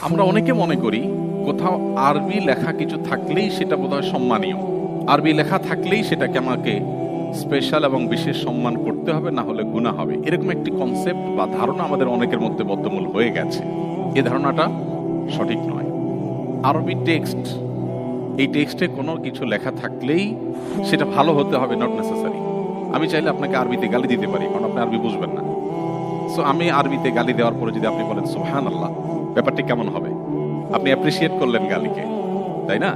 আমরা অনেকে মনে করি কোথাও আরবি লেখা কিছু থাকলেই সেটা বোধহয় সম্মানীয়, আরবি লেখা থাকলেই সেটাকে আমাকে স্পেশাল এবং বিশেষ সম্মান করতে হবে, না হলে গুনাহ হবে। এরকম একটি কনসেপ্ট বা ধারণা আমাদের অনেকের মধ্যে বদ্ধমূল হয়ে গেছে। এই ধারণাটা সঠিক নয়। আরবি টেক্সট, এই টেক্সটে কোনো কিছু লেখা থাকলেই সেটা ভালো হতে হবে, নট নেসেসারি। আমি চাইলে আপনাকে আরবিতে গালি দিতে পারি, কারণ আপনি আরবি বুঝবেন না। সো আমি আরবিতে গালি দেওয়ার পরে যদি আপনি বলেন সুবহানাল্লাহ, ব্যাপারটি কেমন হবে? আপনি অ্যাপ্রিসিয়েট করলেন গালিকে, তাই না?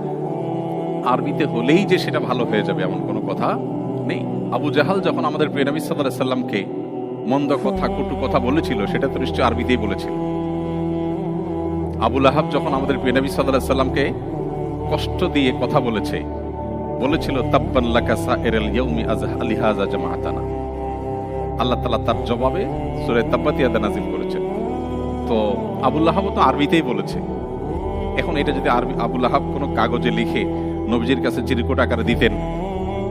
আরবিতে হলেই যে সেটা ভালো হয়ে যাবে এমন কোনো কথা নেই। আবু জাহাল যখন আমাদের প্রিয় নবী সাল্লাল্লাহু আলাইহি সাল্লামকে মন্দ কথা, কটু কথা বলেছিল, সেটা তো নিশ্চয়ই আরবিতেই বলেছিল। আবু লাহাব যখন আমাদের প্রিয় নবী সাল্লাল্লাহু আলাইহি সাল্লামকে কষ্ট দিয়ে কথা বলেছিল তাব্বান লাকা সাইরাল ইয়াউমি আলিহাযা জামাআতানা। আল্লাহ তাআলা তার জবাবে সূরা তাব্বাত ইয়াদা নাযিল করেছেন। তো আবু লাহাবও তো আরবিতেই বলেছে। এখন এটা যদি আবু লাহাব কোনো কাগজে লিখে নবীজির কাছে চিরকুট আকারে দিতেন,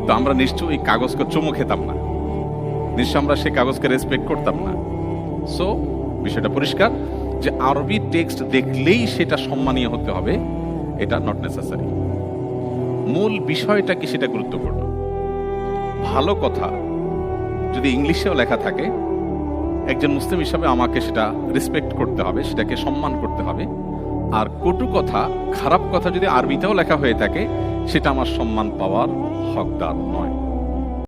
তো আমরা নিশ্চয়ই এই কাগজকে চুমু খেতাম না, নিশ্চয় আমরা সেই কাগজকে রেসপেক্ট করতাম না। সো বিষয়টা পরিষ্কার যে আরবি টেক্সট দেখলেই সেটা সম্মানীয় হতে হবে, এটা নট নেসেসারি। মূল বিষয়টা কি সেটা গুরুত্বপূর্ণ। ভালো কথা যদি ইংলিশেও লেখা থাকে, একজন মুসলিম হিসাবে আমাকে সেটা রেসপেক্ট করতে হবে, সেটাকে সম্মান করতে হবে। আর কটু কথা, খারাপ কথা যদি আরবিতেও লেখা হয়ে থাকে, সেটা আমার সম্মান পাওয়ার হকদার নয়।